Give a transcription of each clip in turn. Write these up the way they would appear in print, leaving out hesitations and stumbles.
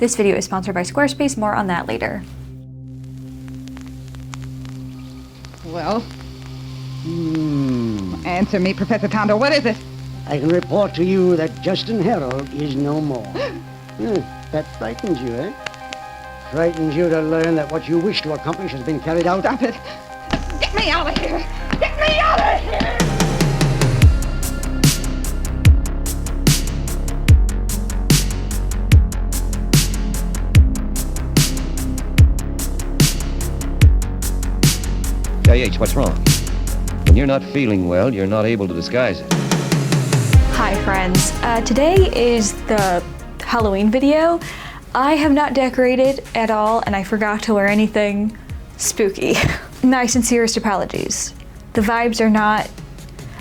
This video is sponsored by Squarespace, more on that later. Well? Answer me, Professor Tondo, what is it? I can report to you that Justin Harold is no more. That frightens you, eh? Frightens you to learn that what you wish to accomplish has been carried out? Stop it! Get me out of here! Get me out of here! KH, what's wrong? When you're not feeling well, you're not able to disguise it. Hi friends, today is the Halloween video. I have not decorated at all and I forgot to wear anything spooky. My sincerest apologies. The vibes are not,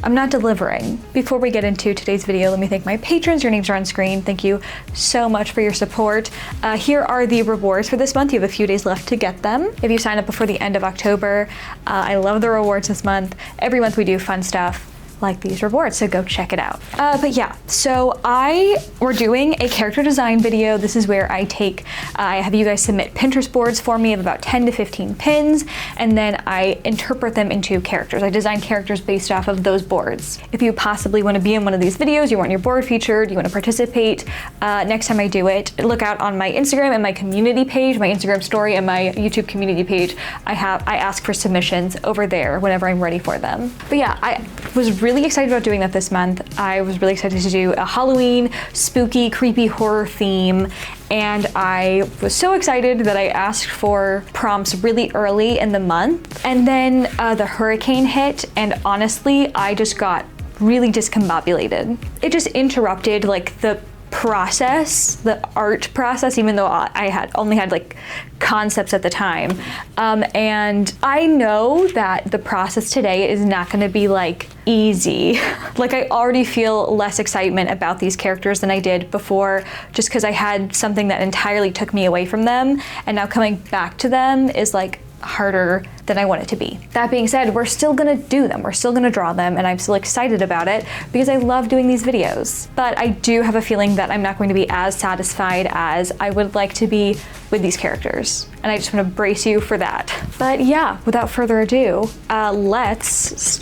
I'm not delivering. Before we get into today's video, let me thank my patrons. Your names are on screen. Thank you so much for your support. Here are the rewards for this month. You have a few days left to get them. If you sign up before the end of October, I love the rewards this month. Every month we do fun stuff like these rewards, so go check it out. But yeah, so we're doing a character design video. This is where I have you guys submit Pinterest boards for me of about 10 to 15 pins, and then I interpret them into characters. I design characters based off of those boards. If you possibly want to be in one of these videos, you want your board featured, you want to participate, next time I do it, look out on my Instagram and my community page, my Instagram story and my YouTube community page. I ask for submissions over there whenever I'm ready for them. But yeah, I was really excited about doing that this month. I was really excited to do a Halloween, spooky, creepy horror theme, and I was so excited that I asked for prompts really early in the month. And then the hurricane hit, and honestly, I just got really discombobulated. It just interrupted like the process, the art process, even though I only had like concepts at the time. And I know that the process today is not gonna be like easy. Like I already feel less excitement about these characters than I did before, just because I had something that entirely took me away from them, and now coming back to them is like harder than I want it to be. That being said, we're still gonna do them, we're still gonna draw them, and I'm still excited about it because I love doing these videos. But I do have a feeling that I'm not going to be as satisfied as I would like to be with these characters, and I just want to brace you for that. But yeah, without further ado, let's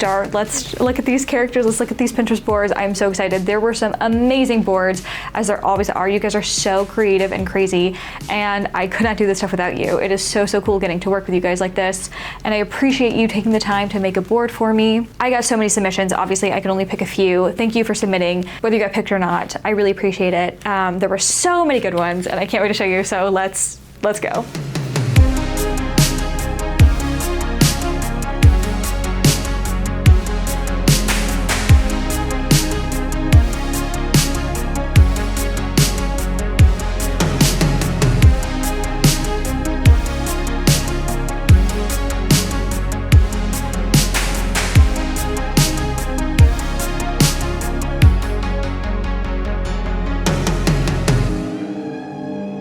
look at these characters, let's look at these Pinterest boards. I'm so excited. There were some amazing boards, as there always are. You guys are so creative and crazy, and I could not do this stuff without you. It is so cool getting to work with you guys like this, and I appreciate you taking the time to make a board for me. I got so many submissions. Obviously, I can only pick a few. Thank you for submitting, whether you got picked or not. I really appreciate it. There were so many good ones, and I can't wait to show you, so let's go.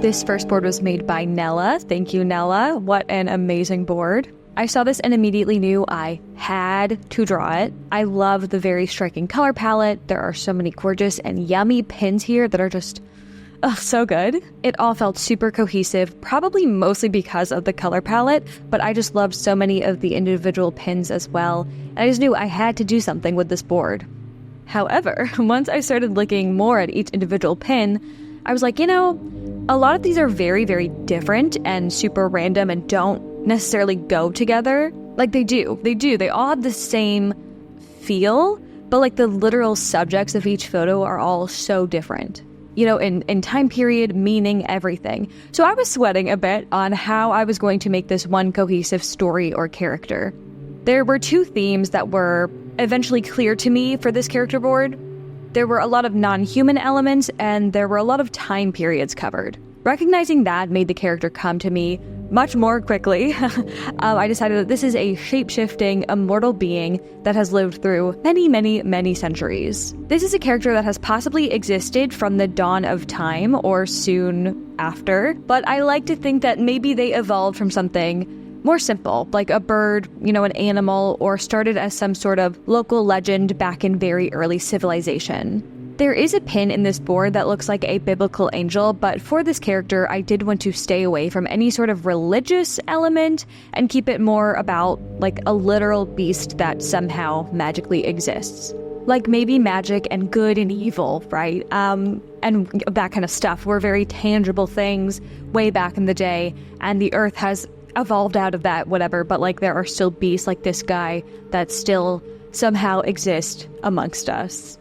This first board was made by Nella. Thank you, Nella. What an amazing board. I saw this and immediately knew I had to draw it. I love the very striking color palette. There are so many gorgeous and yummy pins here that are just, so good. It all felt super cohesive, probably mostly because of the color palette, but I just loved so many of the individual pins as well. And I just knew I had to do something with this board. However, once I started looking more at each individual pin, I was like, a lot of these are very, very different and super random and don't necessarily go together. Like they do. They all have the same feel, but like the literal subjects of each photo are all so different. In time period, meaning, everything. So I was sweating a bit on how I was going to make this one cohesive story or character. There were two themes that were eventually clear to me for this character board. There were a lot of non-human elements, and there were a lot of time periods covered. Recognizing that made the character come to me much more quickly. I decided that this is a shape-shifting, immortal being that has lived through many, many, many centuries. This is a character that has possibly existed from the dawn of time or soon after, but I like to think that maybe they evolved from something more simple, like a bird, an animal, or started as some sort of local legend back in very early civilization. There is a pin in this board that looks like a biblical angel, but for this character, I did want to stay away from any sort of religious element and keep it more about like a literal beast that somehow magically exists. Like maybe magic and good and evil, right? And that kind of stuff were very tangible things way back in the day, and the earth has evolved out of that, whatever, but like there are still beasts like this guy that still somehow exist amongst us.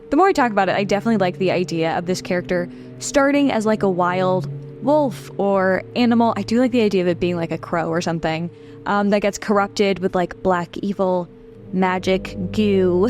The more I talk about it, I definitely like the idea of this character starting as like a wild wolf or animal. I do like the idea of it being like a crow or something that gets corrupted with like black evil magic goo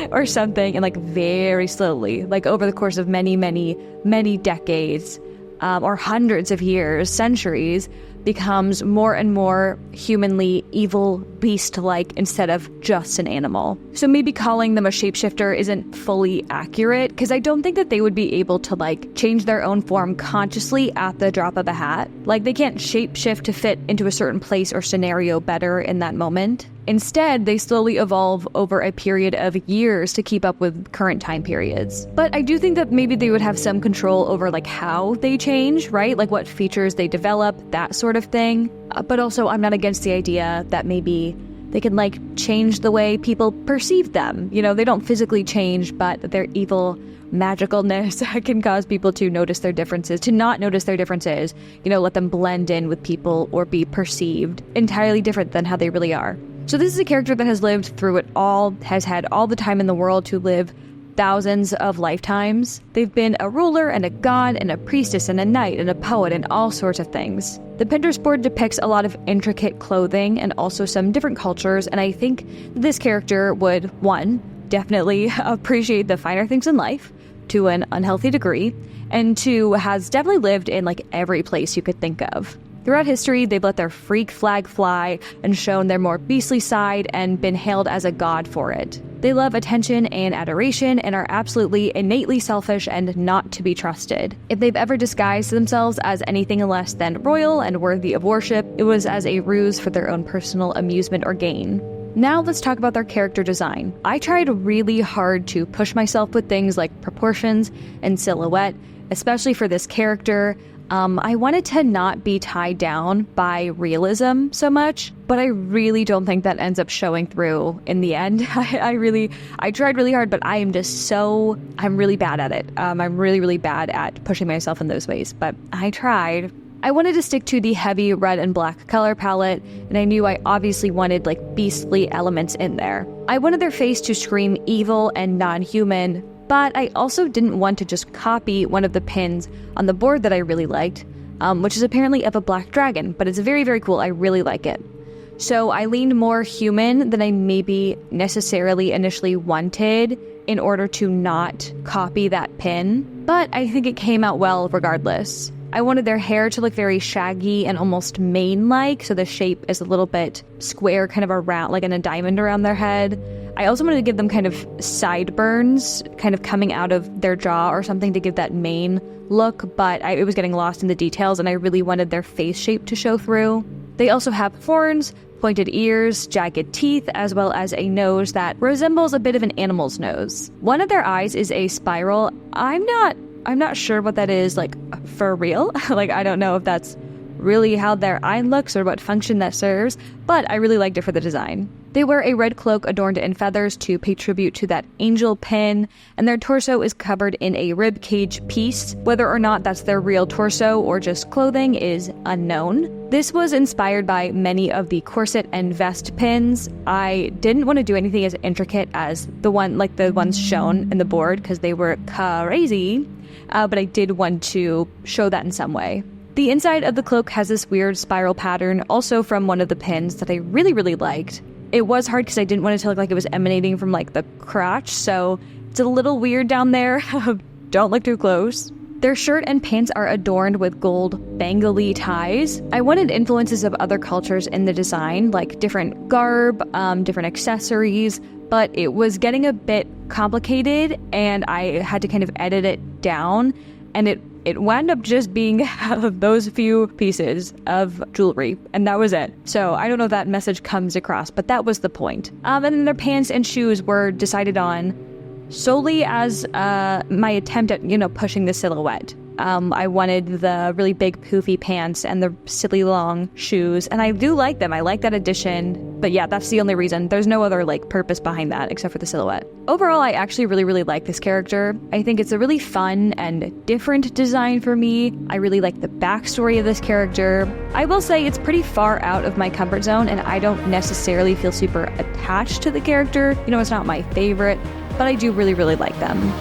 or something, and like very slowly, like over the course of many, many, many decades or hundreds of years, centuries, becomes more and more humanly evil, beast-like, instead of just an animal. So maybe calling them a shapeshifter isn't fully accurate, because I don't think that they would be able to like change their own form consciously at the drop of a hat. Like they can't shapeshift to fit into a certain place or scenario better in that moment. Instead, they slowly evolve over a period of years to keep up with current time periods. But I do think that maybe they would have some control over like how they change, right? Like what features they develop, that sort of thing. But also, I'm not against the idea that maybe they can like change the way people perceive them. You know, they don't physically change, but their evil magicalness can cause people to notice their differences, to not notice their differences, you know, let them blend in with people or be perceived entirely different than how they really are. So this is a character that has lived through it all, has had all the time in the world to live thousands of lifetimes. They've been a ruler and a god and a priestess and a knight and a poet and all sorts of things. The Pinterest board depicts a lot of intricate clothing and also some different cultures, and I think this character would, one, definitely appreciate the finer things in life to an unhealthy degree, and two, has definitely lived in like every place you could think of. Throughout history, they've let their freak flag fly and shown their more beastly side and been hailed as a god for it. They love attention and adoration and are absolutely innately selfish and not to be trusted. If they've ever disguised themselves as anything less than royal and worthy of worship, it was as a ruse for their own personal amusement or gain. Now let's talk about their character design. I tried really hard to push myself with things like proportions and silhouette, especially for this character. I wanted to not be tied down by realism so much, but I really don't think that ends up showing through in the end. I tried really hard, but I'm really bad at it. I'm really, really bad at pushing myself in those ways, but I tried. I wanted to stick to the heavy red and black color palette, and I knew I obviously wanted like beastly elements in there. I wanted their face to scream evil and non-human, but I also didn't want to just copy one of the pins on the board that I really liked, which is apparently of a black dragon, but it's very, very cool. I really like it. So I leaned more human than I maybe necessarily initially wanted in order to not copy that pin, but I think it came out well regardless. I wanted their hair to look very shaggy and almost mane-like, so the shape is a little bit square, kind of around, like in a diamond around their head. I also wanted to give them kind of sideburns, kind of coming out of their jaw or something to give that mane look, but it was getting lost in the details, and I really wanted their face shape to show through. They also have horns, pointed ears, jagged teeth, as well as a nose that resembles a bit of an animal's nose. One of their eyes is a spiral. I'm not sure what that is, like, for real. Like, I don't know if that's really how their eye looks or what function that serves, but I really liked it for the design. They wear a red cloak adorned in feathers to pay tribute to that angel pin, and their torso is covered in a rib cage piece. Whether or not that's their real torso or just clothing is unknown. This was inspired by many of the corset and vest pins. I didn't want to do anything as intricate as the ones shown in the board because they were crazy, but I did want to show that in some way. The inside of the cloak has this weird spiral pattern, also from one of the pins that I really, really liked. It was hard because I didn't want it to look like it was emanating from like the crotch, so it's a little weird down there. Don't look too close. Their shirt and pants are adorned with gold bangly ties. I wanted influences of other cultures in the design, like different garb, different accessories, but it was getting a bit complicated and I had to kind of edit it down, and it wound up just being those few pieces of jewelry, and that was it. So I don't know if that message comes across, but that was the point. And then their pants and shoes were decided on solely as my attempt at, pushing the silhouette. I wanted the really big poofy pants and the silly long shoes, and I do like them. I like that addition, but yeah, that's the only reason. There's no other purpose behind that except for the silhouette. Overall, I actually really, really like this character. I think it's a really fun and different design for me. I really like the backstory of this character. I will say it's pretty far out of my comfort zone, and I don't necessarily feel super attached to the character. It's not my favorite, but I do really, really like them.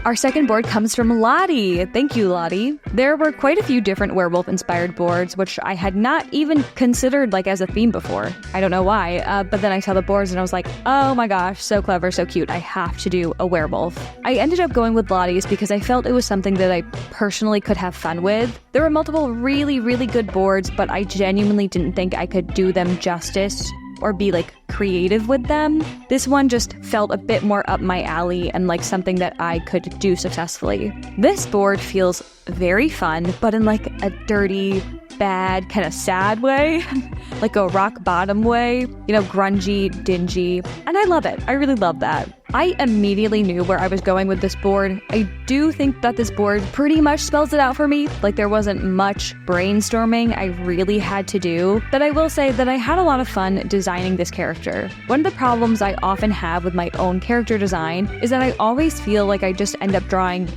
Our second board comes from Lottie. Thank you, Lottie. There were quite a few different werewolf-inspired boards, which I had not even considered as a theme before. I don't know why, but then I saw the boards and I was like, oh my gosh, so clever, so cute. I have to do a werewolf. I ended up going with Lottie's because I felt it was something that I personally could have fun with. There were multiple really, really good boards, but I genuinely didn't think I could do them justice or be creative with them. This one just felt a bit more up my alley and something that I could do successfully. This board feels very fun, but in a dirty, bad, kind of sad way, a rock bottom way, grungy, dingy, and I love it. I really love that. I immediately knew where I was going with this board. I do think that this board pretty much spells it out for me. There wasn't much brainstorming I really had to do, but I will say that I had a lot of fun designing this character. One of the problems I often have with my own character design is that I always feel I just end up drawing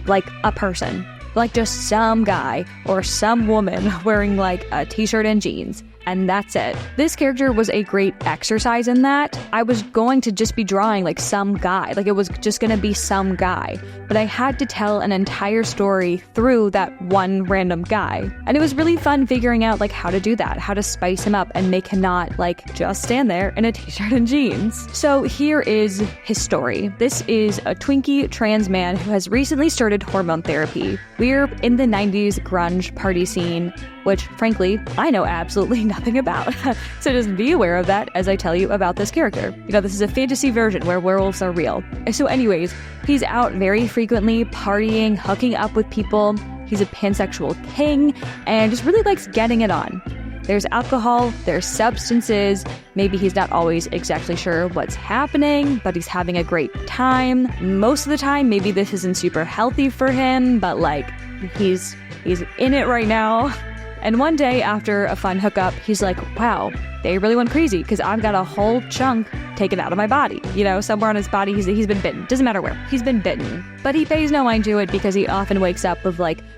a person. Just some guy or some woman wearing a t-shirt and jeans. And that's it. This character was a great exercise in that. I was going to just be drawing some guy. It was just going to be some guy. But I had to tell an entire story through that one random guy. And it was really fun figuring out how to do that, how to spice him up and make him not just stand there in a t-shirt and jeans. So here is his story. This is a Twinkie trans man who has recently started hormone therapy. We're in the 90s grunge party scene which frankly, I know absolutely nothing about. So just be aware of that as I tell you about this character. This is a fantasy version where werewolves are real. So anyways, he's out very frequently, partying, hooking up with people. He's a pansexual king and just really likes getting it on. There's alcohol, there's substances, maybe he's not always exactly sure what's happening, but he's having a great time. Most of the time, maybe this isn't super healthy for him, but he's in it right now. And one day after a fun hookup, he's like, wow, they really went crazy because I've got a whole chunk taken out of my body. Somewhere on his body, he's been bitten. Doesn't matter where, he's been bitten. But he pays no mind to it because he often wakes up with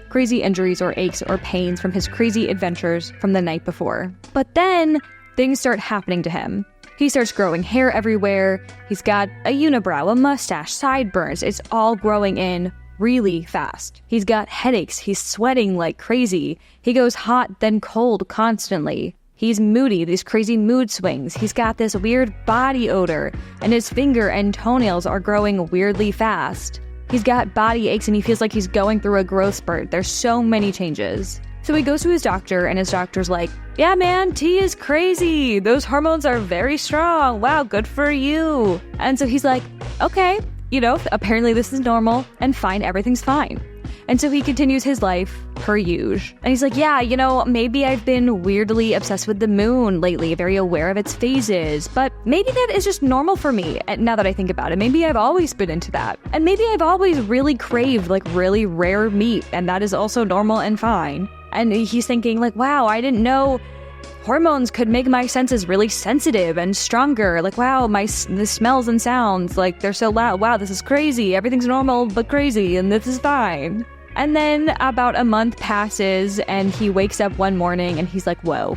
crazy injuries or aches or pains from his crazy adventures from the night before. But then things start happening to him. He starts growing hair everywhere. He's got a unibrow, a mustache, sideburns. It's all growing in really fast. He's got headaches. He's sweating like crazy. He goes hot, then cold constantly. He's moody, these crazy mood swings. He's got this weird body odor, and his finger and toenails are growing weirdly fast. He's got body aches and he feels like he's going through a growth spurt. There's so many changes. So he goes to his doctor and his doctor's like, yeah, man, T is crazy. Those hormones are very strong. Wow, good for you. And so he's like, okay, apparently this is normal and fine. Everything's fine. And so he continues his life per usual. And he's like, yeah, maybe I've been weirdly obsessed with the moon lately, very aware of its phases, but maybe that is just normal for me. And now that I think about it, maybe I've always been into that. And maybe I've always really craved really rare meat, and that is also normal and fine. And he's thinking wow, I didn't know hormones could make my senses really sensitive and stronger. Wow, the smells and sounds, they're so loud. Wow, this is crazy. Everything's normal but crazy, and this is fine. And then about a month passes, and he wakes up one morning, and he's like, whoa,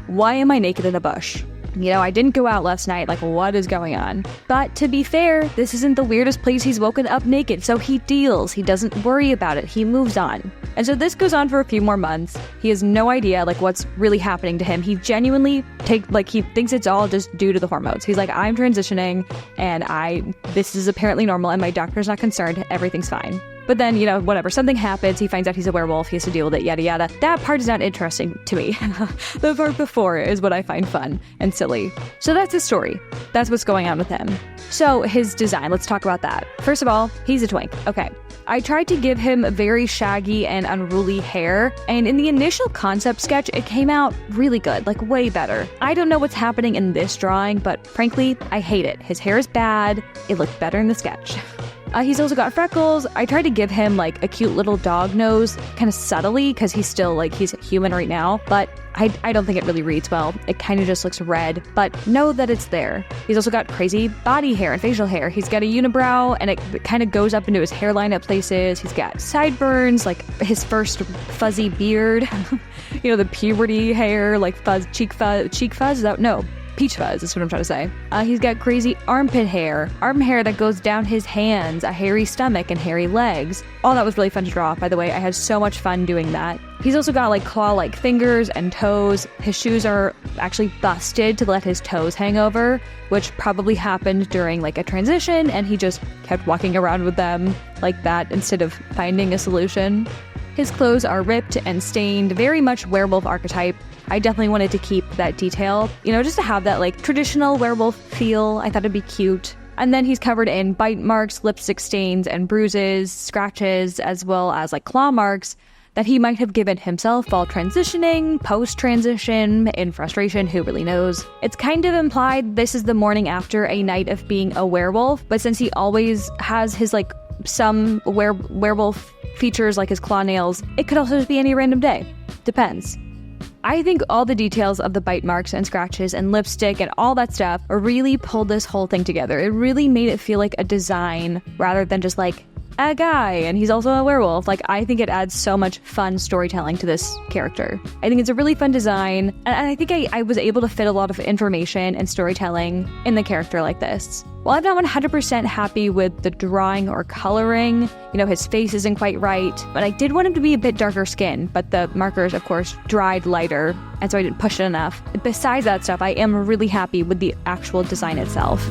why am I naked in a bush? I didn't go out last night. What is going on? But to be fair, this isn't the weirdest place he's woken up naked, so he deals. He doesn't worry about it. He moves on. And so this goes on for a few more months. He has no idea, what's really happening to him. He genuinely he thinks it's all just due to the hormones. He's like, I'm transitioning, and this is apparently normal, and my doctor's not concerned. Everything's fine. But then, whatever, something happens, he finds out he's a werewolf, he has to deal with it, yada yada. That part is not interesting to me. The part before is what I find fun and silly. So that's his story. That's what's going on with him. So his design, let's talk about that. First of all, he's a twink. Okay. I tried to give him very shaggy and unruly hair, and in the initial concept sketch, it came out really good, way better. I don't know what's happening in this drawing, but frankly, I hate it. His hair is bad. It looked better in the sketch. He's also got freckles. I tried to give him a cute little dog nose, kind of subtly, because he's still he's human right now, but I don't think it really reads well. It kind of just looks red, but know that it's there. He's also got crazy body hair and facial hair. He's got a unibrow, and it kind of goes up into his hairline at places. He's got sideburns, his first fuzzy beard, the puberty hair, cheek fuzz. Peach fuzz is what I'm trying to say. He's got crazy armpit hair that goes down his hands, a hairy stomach, and hairy legs. All that was really fun to draw, by the way. I had so much fun doing that. He's also got claw-like fingers and toes. His shoes are actually busted to let his toes hang over, which probably happened during a transition, and he just kept walking around with them like that instead of finding a solution. His clothes are ripped and stained, very much werewolf archetype. I definitely wanted to keep that detail, just to have that traditional werewolf feel. I thought it'd be cute. And then he's covered in bite marks, lipstick stains, and bruises, scratches, as well as claw marks that he might have given himself while transitioning, post-transition, in frustration, who really knows. It's kind of implied this is the morning after a night of being a werewolf, but since he always has his some werewolf features his claw nails, it could also just be any random day. Depends. I think all the details of the bite marks and scratches and lipstick and all that stuff really pulled this whole thing together. It really made it feel like a design rather than just a guy and he's also a werewolf. I think it adds so much fun storytelling to this character. I think it's a really fun design, and I think I was able to fit a lot of information and storytelling in the character like this. While I'm not 100% happy with the drawing or coloring, his face isn't quite right, but I did want him to be a bit darker skin, but the markers, of course, dried lighter, and so I didn't push it enough. Besides that stuff, I am really happy with the actual design itself.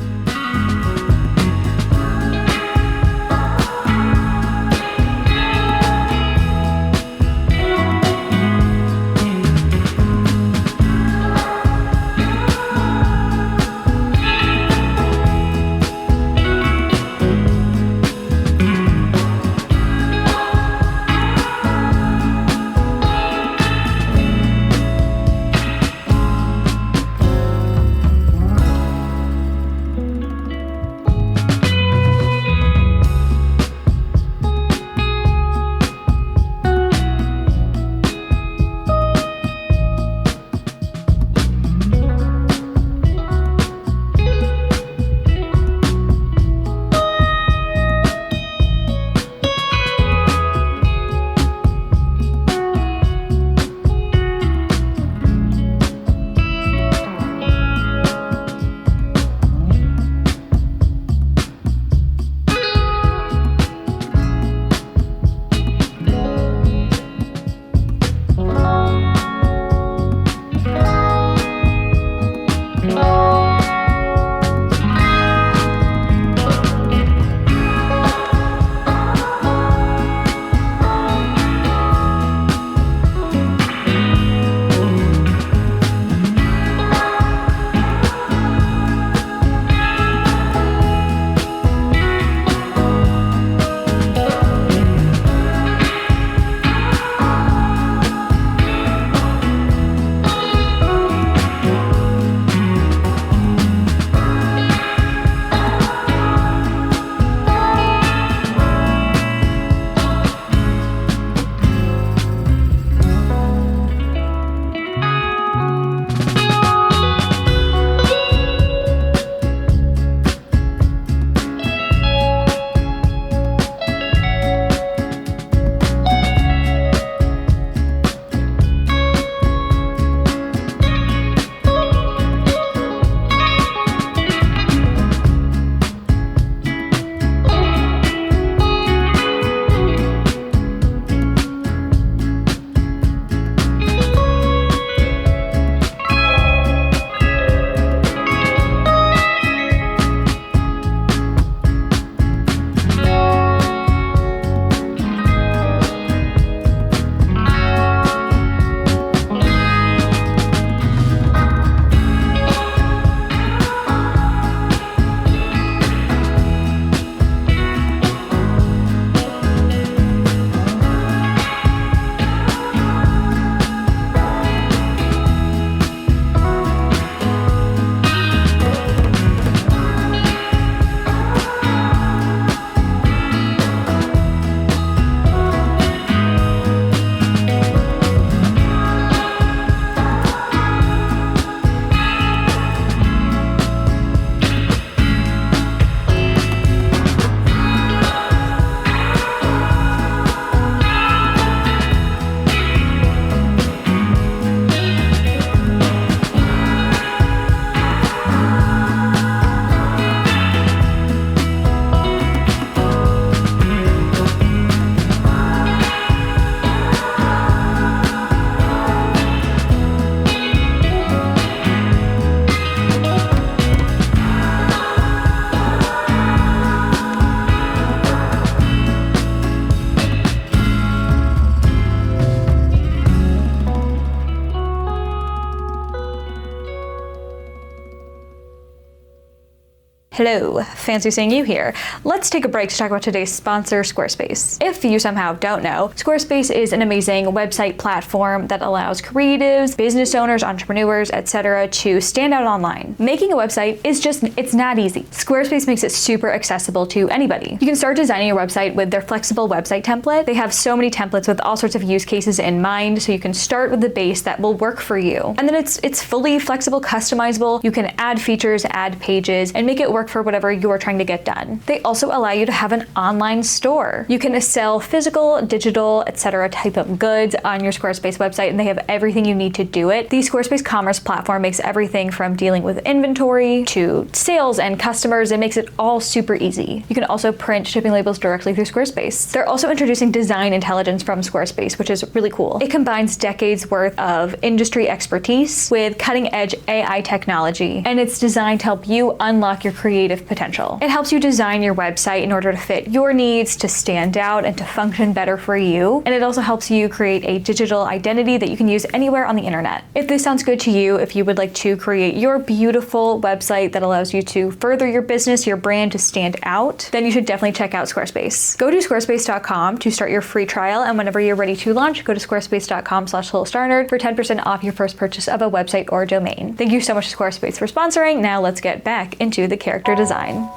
Hello, fancy seeing you here. Let's take a break to talk about today's sponsor, Squarespace. If you somehow don't know, Squarespace is an amazing website platform that allows creatives, business owners, entrepreneurs, etc. to stand out online. Making a website is it's not easy. Squarespace makes it super accessible to anybody. You can start designing your website with their flexible website template. They have so many templates with all sorts of use cases in mind, so you can start with the base that will work for you. And then it's fully flexible, customizable. You can add features, add pages, and make it work for whatever you're trying to get done. They also allow you to have an online store. You can sell physical, digital, etc. type of goods on your Squarespace website, and they have everything you need to do it. The Squarespace Commerce platform makes everything from dealing with inventory to sales and customers. It makes it all super easy. You can also print shipping labels directly through Squarespace. They're also introducing design intelligence from Squarespace, which is really cool. It combines decades worth of industry expertise with cutting-edge AI technology, and it's designed to help you unlock your creative potential. It helps you design your website in order to fit your needs, to stand out, and to function better for you. And it also helps you create a digital identity that you can use anywhere on the internet. If this sounds good to you, if you would like to create your beautiful website that allows you to further your business, your brand, to stand out, then you should definitely check out Squarespace. Go to squarespace.com to start your free trial, and whenever you're ready to launch, go to squarespace.com/LittlestarNerd for 10% off your first purchase of a website or domain. Thank you so much to Squarespace for sponsoring. Now let's get back into the character design.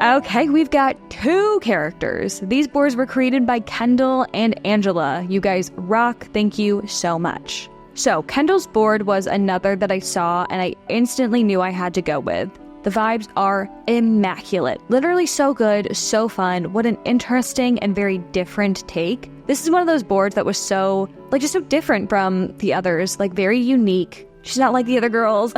Okay, we've got 2 characters. These boards were created by Kendall and Angela. You guys rock. Thank you so much. So Kendall's board was another that I saw and I instantly knew I had to go with. The vibes are immaculate. Literally so good, so fun. What an interesting and very different take. This is one of those boards that was so different from the others, very unique. She's not like the other girls.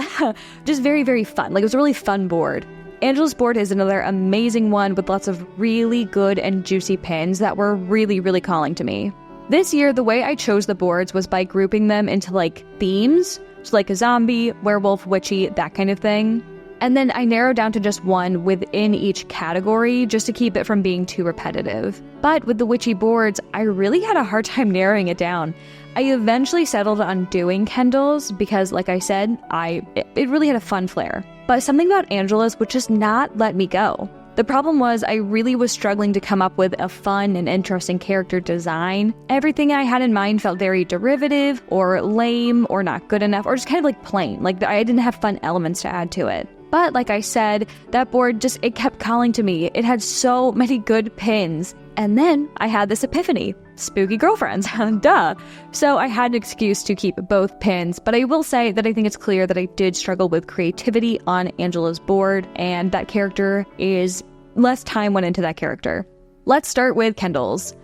Just very, very fun. It was a really fun board. Angela's board is another amazing one with lots of really good and juicy pins that were really, really calling to me. This year, the way I chose the boards was by grouping them into themes. So a zombie, werewolf, witchy, that kind of thing. And then I narrowed down to just one within each category just to keep it from being too repetitive. But with the witchy boards, I really had a hard time narrowing it down. I eventually settled on doing Kendall's because, like I said, it really had a fun flair. But something about Angela's would just not let me go. The problem was I really was struggling to come up with a fun and interesting character design. Everything I had in mind felt very derivative or lame or not good enough or just kind of plain. I didn't have fun elements to add to it. But like I said, that board it kept calling to me. It had so many good pins. And then I had this epiphany. Spooky girlfriends, duh. So I had an excuse to keep both pins, but I will say that I think it's clear that I did struggle with creativity on Angela's board, and that character less time went into that character. Let's start with Kendall's.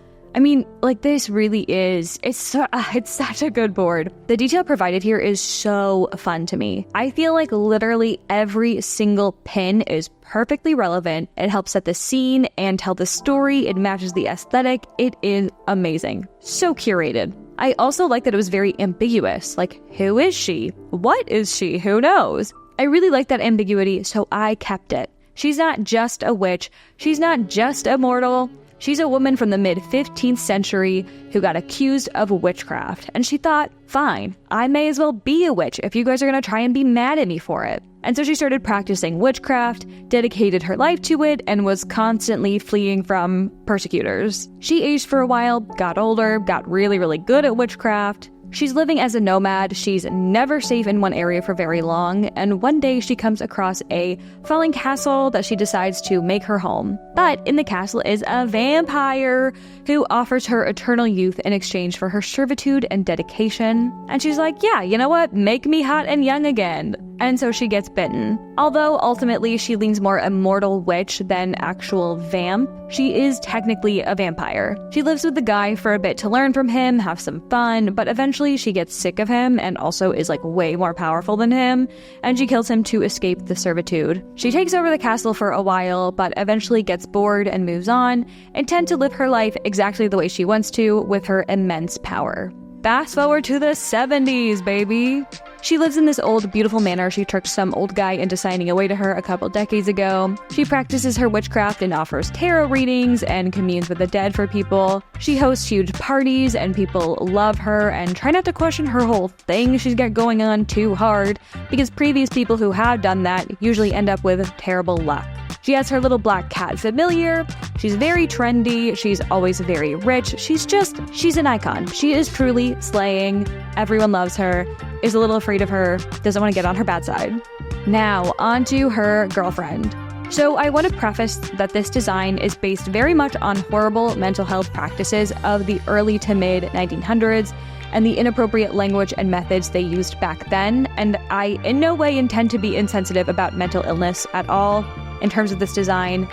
This really is, it's such a good board. The detail provided here is so fun to me. I feel like literally every single pin is perfectly relevant. It helps set the scene and tell the story. It matches the aesthetic. It is amazing. So curated. I also like that it was very ambiguous. Who is she? What is she? Who knows? I really like that ambiguity, so I kept it. She's not just a witch. She's not just a mortal. She's a woman from the mid-15th century who got accused of witchcraft, and she thought, fine, I may as well be a witch if you guys are going to try and be mad at me for it. And so she started practicing witchcraft, dedicated her life to it, and was constantly fleeing from persecutors. She aged for a while, got older, got really, really good at witchcraft. She's living as a nomad, she's never safe in one area for very long, and one day she comes across a falling castle that she decides to make her home. But in the castle is a vampire who offers her eternal youth in exchange for her servitude and dedication. And she's like, yeah, you know what? Make me hot and young again. And so she gets bitten. Although ultimately she leans more immortal witch than actual vamp, she is technically a vampire. She lives with the guy for a bit to learn from him, have some fun, but eventually she gets sick of him and also is way more powerful than him, and she kills him to escape the servitude. She takes over the castle for a while, but eventually gets bored and moves on, intent to live her life exactly the way she wants to with her immense power. Fast forward to the 70s, baby! She lives in this old, beautiful manor she tricked some old guy into signing away to her a couple decades ago. She practices her witchcraft and offers tarot readings and communes with the dead for people. She hosts huge parties and people love her and try not to question her whole thing she's got going on too hard, because previous people who have done that usually end up with terrible luck. She has her little black cat Familiar. She's very trendy. She's always very rich. She's an icon. She is truly slaying. Everyone loves her, is a little afraid of her, doesn't want to get on her bad side. Now, on to her girlfriend. So I want to preface that this design is based very much on horrible mental health practices of the early to mid 1900s and the inappropriate language and methods they used back then, and I in no way intend to be insensitive about mental illness at all in terms of this design.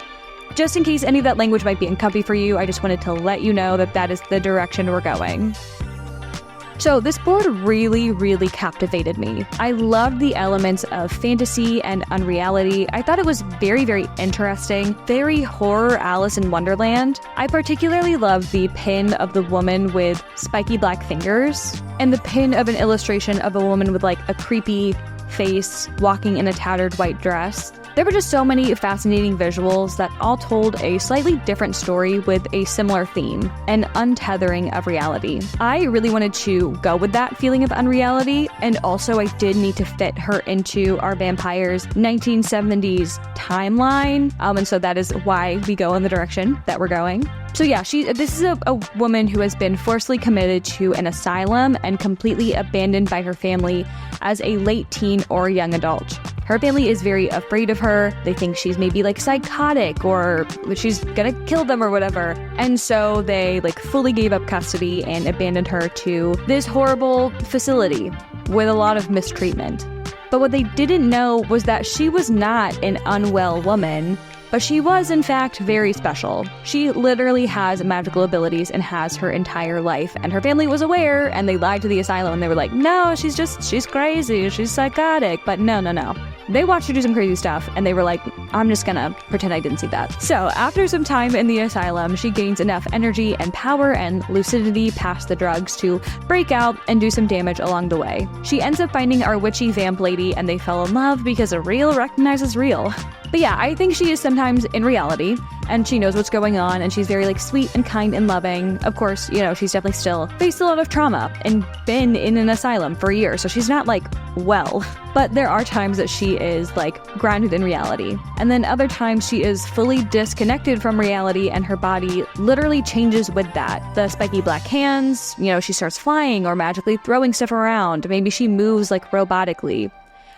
Just in case any of that language might be uncomfy for you, I just wanted to let you know that that is the direction we're going. So this board really, really captivated me. I loved the elements of fantasy and unreality. I thought it was very, very interesting, very horror Alice in Wonderland. I particularly loved the pin of the woman with spiky black fingers and the pin of an illustration of a woman with like a creepy face walking in a tattered white dress. There were just so many fascinating visuals that all told a slightly different story with a similar theme, an untethering of reality. I really wanted to go with that feeling of unreality, and also I did need to fit her into our vampire's 1970s timeline, and so that is why we go in the direction that we're going. So yeah, this is a woman who has been forcibly committed to an asylum and completely abandoned by her family as a late teen or young adult. Her family is very afraid of her. They think she's maybe like psychotic or she's gonna kill them or whatever. And so they like fully gave up custody and abandoned her to this horrible facility with a lot of mistreatment. But what they didn't know was that she was not an unwell woman, but she was, in fact, very special. She literally has magical abilities and has her entire life. And her family was aware, and they lied to the asylum, and they were like, no, she's crazy, she's psychotic. But no. They watched her do some crazy stuff, and they were like, I'm just gonna pretend I didn't see that. So, after some time in the asylum, she gains enough energy and power and lucidity past the drugs to break out and do some damage along the way. She ends up finding our witchy vamp lady, and they fell in love because a real recognizes real. But yeah, I think she is sometimes in reality, and she knows what's going on, and she's very like sweet and kind and loving. Of course, you know, she's definitely still faced a lot of trauma and been in an asylum for a year, so she's not like well. But there are times that she is like grounded in reality, and then other times she is fully disconnected from reality, and her body literally changes with that. The spiky black hands, you know, she starts flying or magically throwing stuff around. Maybe she moves like robotically.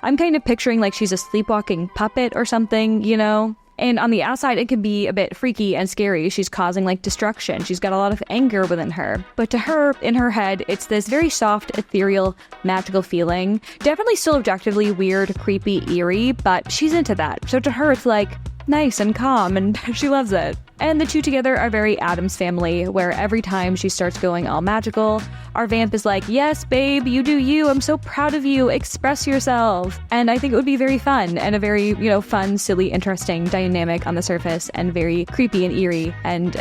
I'm kind of picturing like she's a sleepwalking puppet or something, you know? And on the outside, it can be a bit freaky and scary. She's causing like destruction. She's got a lot of anger within her. But to her, in her head, it's this very soft, ethereal, magical feeling. Definitely still objectively weird, creepy, eerie, but she's into that. So to her, it's like nice and calm, and she loves it. And the two together are very Addams Family, where every time she starts going all magical, our vamp is like, yes, babe, you do you. I'm so proud of you. Express yourself. And I think it would be very fun and a very, you know, fun, silly, interesting dynamic on the surface, and very creepy and eerie, and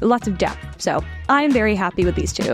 lots of depth. So I'm very happy with these two.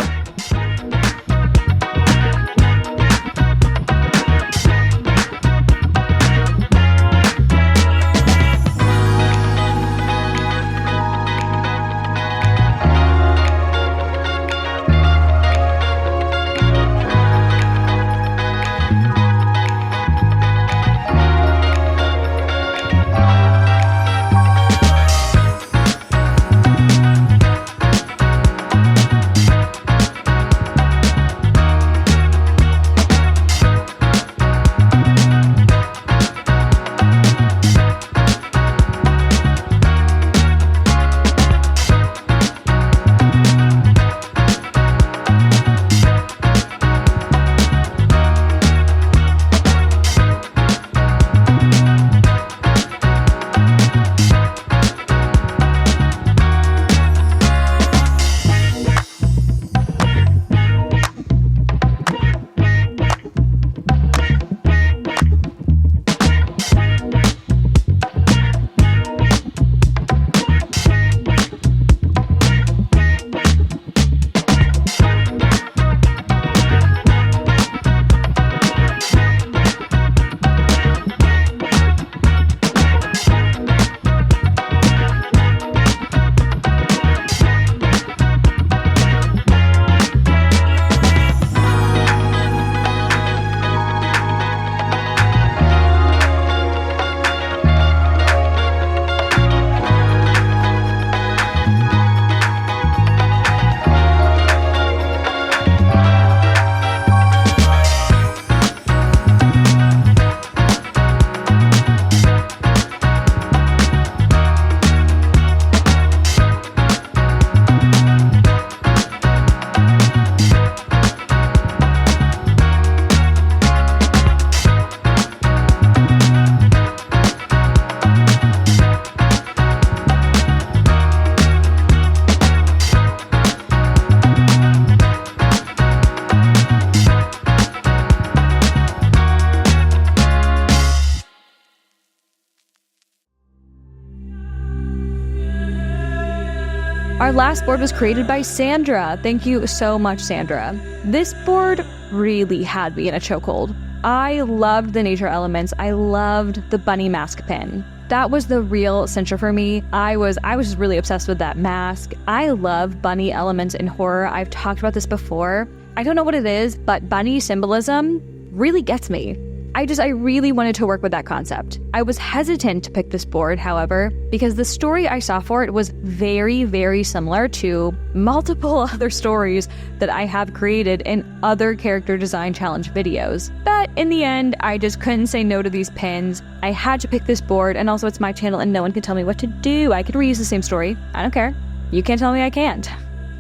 Our last board was created by Sandra. Thank you so much, Sandra. This board really had me in a chokehold. I loved the nature elements. I loved the bunny mask pin. That was the real cincher for me. I was just really obsessed with that mask. I love bunny elements in horror. I've talked about this before. I don't know what it is, but bunny symbolism really gets me. I really wanted to work with that concept. I was hesitant to pick this board, however, because the story I saw for it was very, very similar to multiple other stories that I have created in other character design challenge videos. But in the end, I just couldn't say no to these pins. I had to pick this board, and also it's my channel and no one can tell me what to do. I could reuse the same story. I don't care. You can't tell me I can't.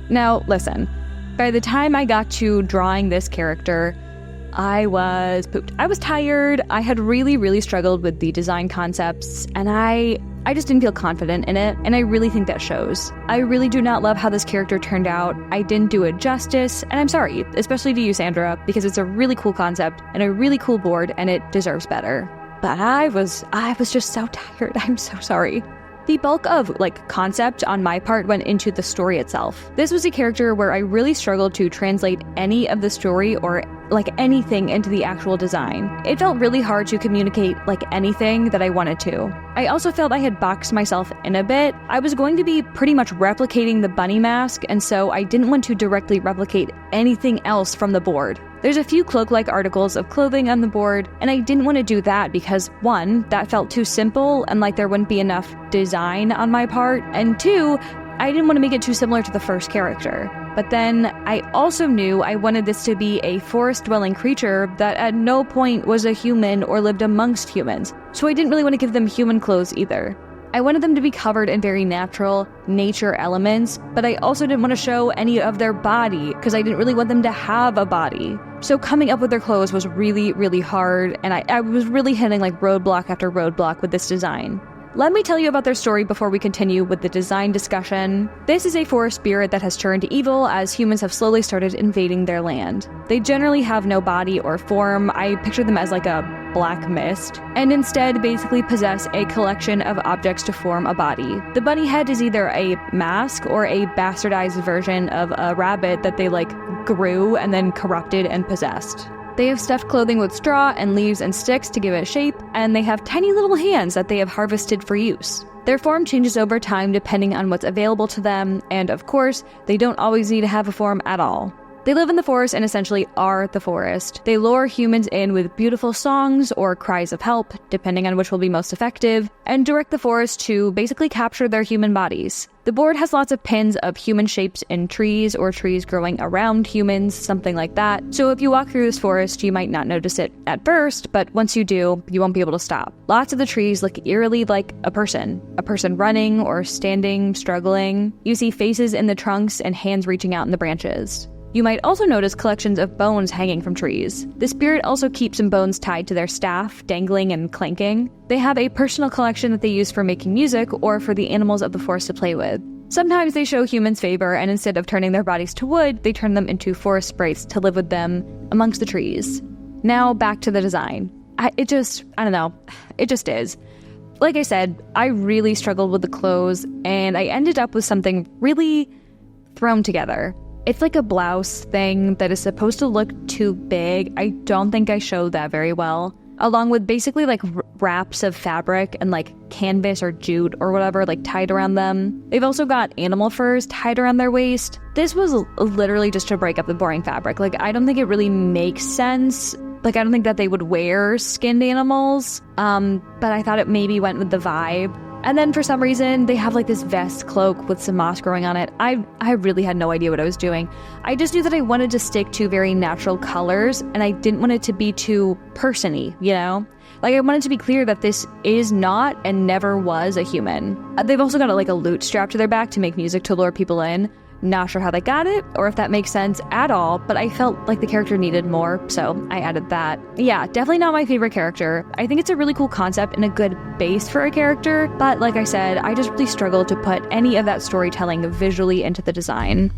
Now, listen. By the time I got to drawing this character, I was pooped. I was tired. I had really, really struggled with the design concepts, and I just didn't feel confident in it, and I really think that shows. I really do not love how this character turned out. I didn't do it justice, and I'm sorry, especially to you, Sandra, because it's a really cool concept and a really cool board, and it deserves better. But I was just so tired. I'm so sorry. The bulk of, concept on my part went into the story itself. This was a character where I really struggled to translate any of the story or, anything into the actual design. It felt really hard to communicate, anything that I wanted to. I also felt I had boxed myself in a bit. I was going to be pretty much replicating the bunny mask, and so I didn't want to directly replicate anything else from the board. There's a few cloak-like articles of clothing on the board, and I didn't want to do that because, one, that felt too simple and like there wouldn't be enough design on my part, and two, I didn't want to make it too similar to the first character. But then I also knew I wanted this to be a forest-dwelling creature that at no point was a human or lived amongst humans, so I didn't really want to give them human clothes either. I wanted them to be covered in very natural nature elements, but I also didn't want to show any of their body because I didn't really want them to have a body. So coming up with their clothes was really, really hard, and I was really hitting roadblock after roadblock with this design. Let me tell you about their story before we continue with the design discussion. This is a forest spirit that has turned evil as humans have slowly started invading their land. They generally have no body or form. I picture them as a black mist, and instead basically possess a collection of objects to form a body. The bunny head is either a mask or a bastardized version of a rabbit that they grew and then corrupted and possessed. They have stuffed clothing with straw and leaves and sticks to give it shape, and they have tiny little hands that they have harvested for use. Their form changes over time depending on what's available to them, and of course, they don't always need to have a form at all. They live in the forest and essentially are the forest. They lure humans in with beautiful songs or cries of help, depending on which will be most effective, and direct the forest to basically capture their human bodies. The board has lots of pins of human shapes in trees or trees growing around humans, something like that. So if you walk through this forest, you might not notice it at first, but once you do, you won't be able to stop. Lots of the trees look eerily like a person running or standing, struggling. You see faces in the trunks and hands reaching out in the branches. You might also notice collections of bones hanging from trees. The spirit also keeps some bones tied to their staff, dangling and clanking. They have a personal collection that they use for making music or for the animals of the forest to play with. Sometimes they show humans favor, and instead of turning their bodies to wood, they turn them into forest sprites to live with them amongst the trees. Now back to the design. It just is. Like I said, I really struggled with the clothes, and I ended up with something really thrown together. It's like a blouse thing that is supposed to look too big. I don't think I showed that very well. Along with basically wraps of fabric and canvas or jute or whatever tied around them. They've also got animal furs tied around their waist. This was literally just to break up the boring fabric. I don't think it really makes sense. I don't think that they would wear skinned animals. But I thought it maybe went with the vibe. And then for some reason, they have this vest cloak with some moss growing on it. I really had no idea what I was doing. I just knew that I wanted to stick to very natural colors, and I didn't want it to be too person-y, you know? I wanted to be clear that this is not and never was a human. They've also got a lute strapped to their back to make music to lure people in. Not sure how they got it, or if that makes sense at all, but I felt like the character needed more, so I added that. Yeah, definitely not my favorite character. I think it's a really cool concept and a good base for a character, but like I said, I just really struggled to put any of that storytelling visually into the design.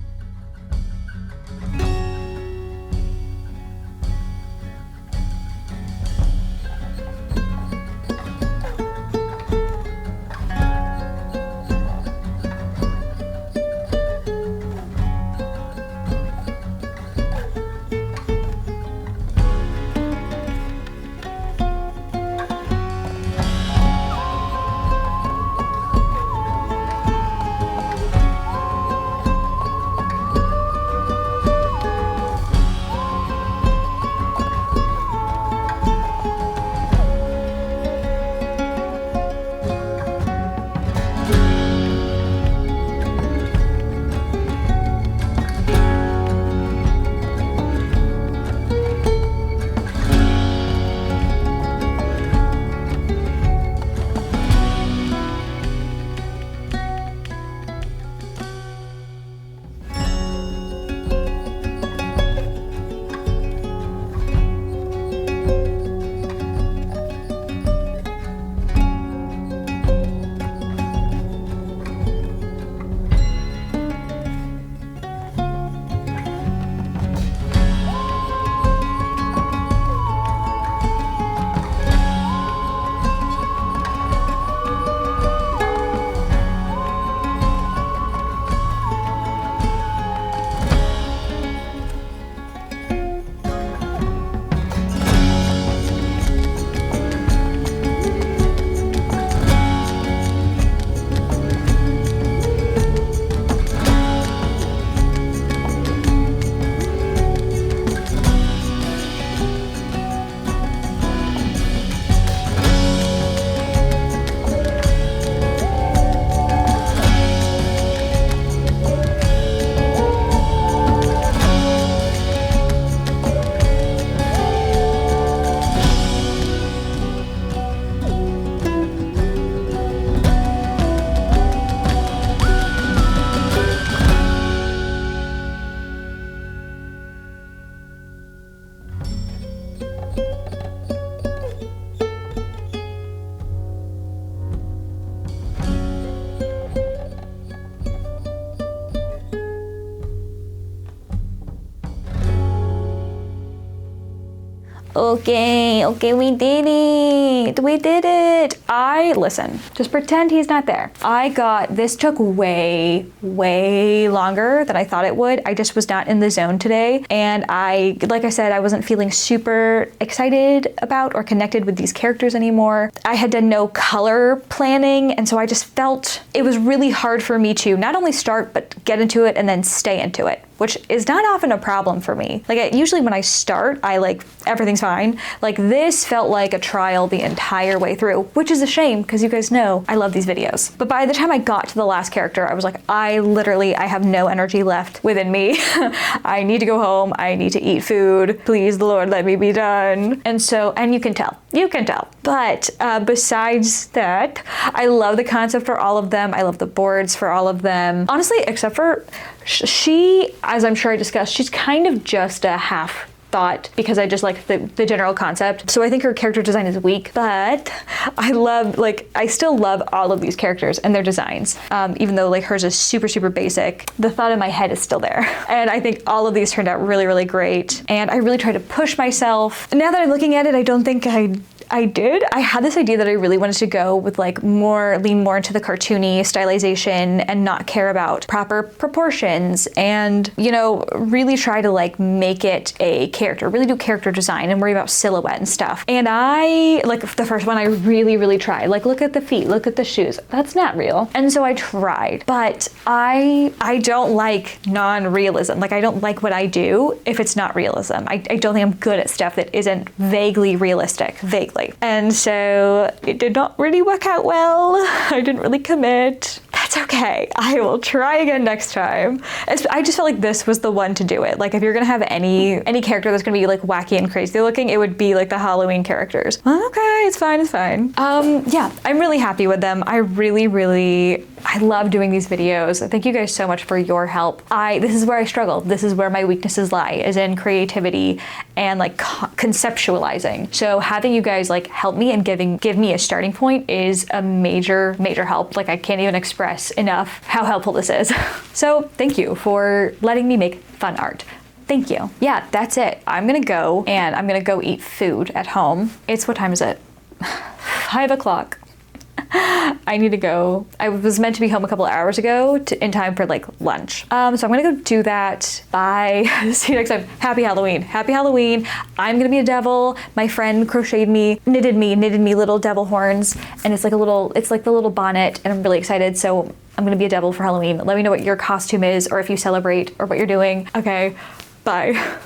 Okay, we did it. We did it. Listen, just pretend he's not there. This took way longer than I thought it would. I just was not in the zone today. And like I said, I wasn't feeling super excited about or connected with these characters anymore. I had done no color planning. And so I just felt it was really hard for me to not only start, but get into it and then stay into it, which is not often a problem for me. Like usually when I start, everything's fine. Like this felt like a trial the entire way through, which is a shame because you guys know I love these videos. But by the time I got to the last character, I was like, I have no energy left within me. I need to go home. I need to eat food. Please, the Lord, let me be done. And you can tell. But besides that, I love the concept for all of them. I love the boards for all of them. Honestly, except for she, as I'm sure I discussed, she's kind of just a half thought because I just like the general concept. So I think her character design is weak, but I still love all of these characters and their designs. Even though like hers is super basic, the thought in my head is still there. And I think all of these turned out really great. And I really tried to push myself. Now that I'm looking at it, I don't think I did. I had this idea that I really wanted to go with lean more into the cartoony stylization and not care about proper proportions and, really try to make it a character, really do character design and worry about silhouette and stuff. And the first one I really tried, look at the feet, look at the shoes. That's not real. And so I tried, but I don't like non-realism. I don't like what I do if it's not realism. I don't think I'm good at stuff that isn't vaguely realistic, And so it did not really work out well. I didn't really commit. That's okay. I will try again next time. I just felt like this was the one to do it. If you're gonna have any character that's gonna be wacky and crazy looking, it would be the Halloween characters. Okay, it's fine. Yeah, I'm really happy with them. I love doing these videos. Thank you guys so much for your help. This is where I struggle. This is where my weaknesses lie, is in creativity and conceptualizing. So having you guys help me and give me a starting point is a major help. I can't even express enough how helpful this is. So thank you for letting me make fun art. Thank you. Yeah, that's it. I'm gonna go and I'm gonna go eat food at home. What time is it? 5 o'clock. I need to go. I was meant to be home a couple of hours ago in time for lunch. So I'm gonna go do that. Bye. See you next time. Happy Halloween. Happy Halloween. I'm gonna be a devil. My friend knitted me little devil horns, and it's like the little bonnet, and I'm really excited. So I'm gonna be a devil for Halloween. Let me know what your costume is or if you celebrate or what you're doing. Okay, bye.